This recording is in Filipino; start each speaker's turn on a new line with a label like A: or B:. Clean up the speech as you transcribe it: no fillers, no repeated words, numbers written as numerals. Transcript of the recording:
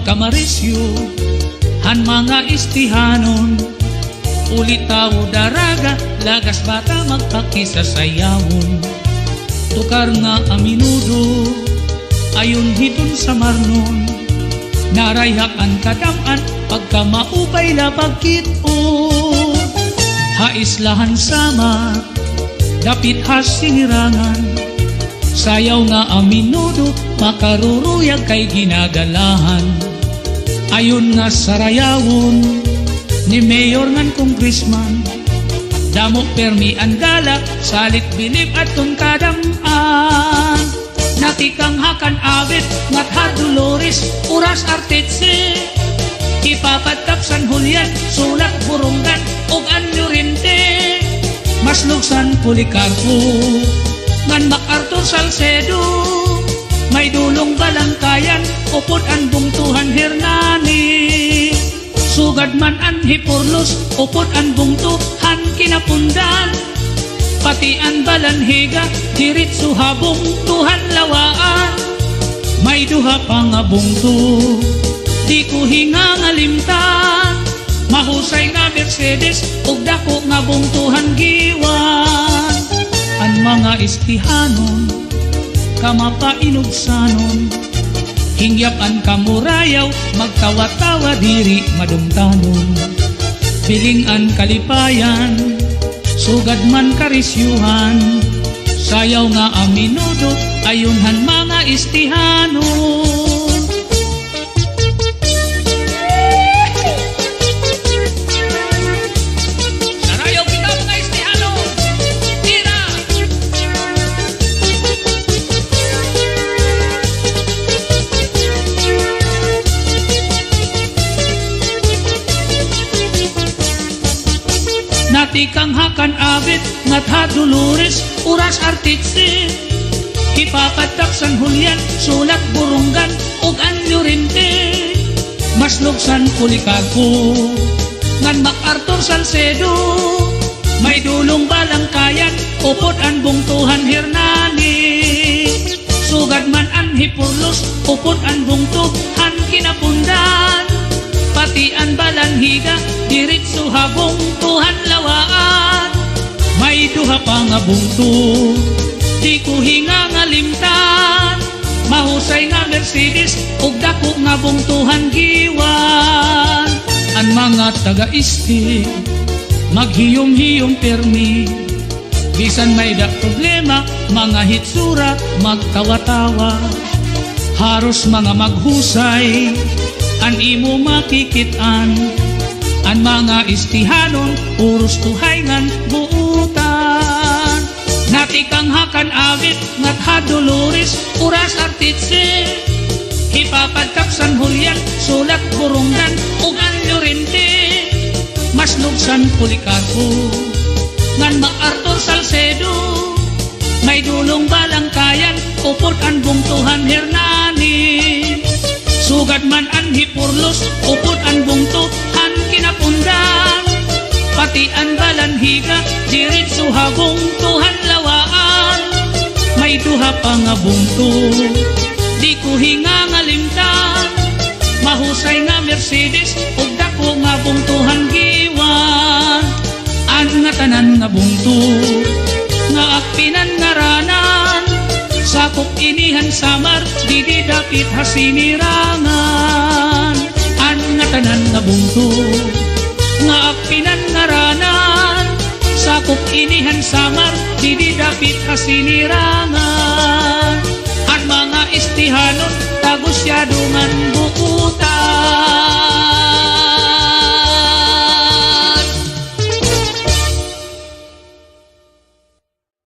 A: magkamarisyo han mga istihanon, ulit tao daraga lagas bata magpakisasayawon. Tukar nga aminudo ayon hiton sa marnon, narayhakan kadaman pagka maupay labagkit o haislahan sama dapit hasinirangan. Sayaw nga aminudo makaruruyag kay ginagalahan, ayon nga sarayawon ni Mayor ngan Congressman. Damo permi ang galak salit bilib at kadam-an. Natikang hakan abit ngat ha Dolores uras artetse, ipapadkap San Julian sulat burunggan og anyo rinte. Maslugsan Policarpo ngan MacArthur Salcedo, may dulong balangkayan upod ang bungtuhan Hernani. Sugad man ang Hipurlos upod ang bungtuhan Kinapundan, pati ang Balanhiga diritso habong tuhan Lawaan. May duha pa nga bungto di ko hingangalimtan, mahusay nga Mercedes ug dako nga bungtuhan Giwan. Ang mga istihanon kamapainugsanon, hingyap ang kamurayaw magtawa-tawa diri madumtanon. Piling ang kalipayan sugad man karisyuhan, sayaw nga aminudo ayunhan mga istihanon. Natikang hakan abit ngat ha Dolores uras artitse, ipapadkap San Julian sulat burunggan ug anyo rinte. Maslugsan Policarpo ngan MacArthur Salcedo, may dulong balangkayan upod ang bungtuhan Hernani. Sugad man ang Hipurlos upod ang bungtuhan Kinapundan, pati ang Balanhiga diritso habong tuhan Lawaan. May duha pa nga bungto di ko hingangalimtan, mahusay nga Mercedes ug dako nga bungtuhan Giwan. Ang mga taga-isti maghiyom-hiyom permi, bisan may da problema mga hitsura magtawa-tawa. Haros mga maghusay an imo makikitan, ang mga istihanon uros tuhayngan buutan. Natikang hakan awit ngat ha Dolores uras artitse, ipapadkap San Julian sulat burunggan ug anyo rinte. Maslugsan Policarpo ngan MacArthur Salcedo, may dulong balangkayan upod ang bungtuhan Hernani. Sugad man ang Hipurlos upod ang bungtuhan Kinapundan, pati ang Balanhiga diritso habong tuhan Lawaan. May duha pa nga bungto di ko hingangalimtan, mahusay nga Mercedes ug dako nga bungtuhan Giwan. Ang nga tanan nga bungto nga akpinan ngaranan, sakop inihan samar didi dapit hasinirangan. Ang nga tanan nga bungto nga akpinan ngaranan, sakop inihan samar didi dapit hasinirangan. Ang mga istihanon tagusyado man buutan.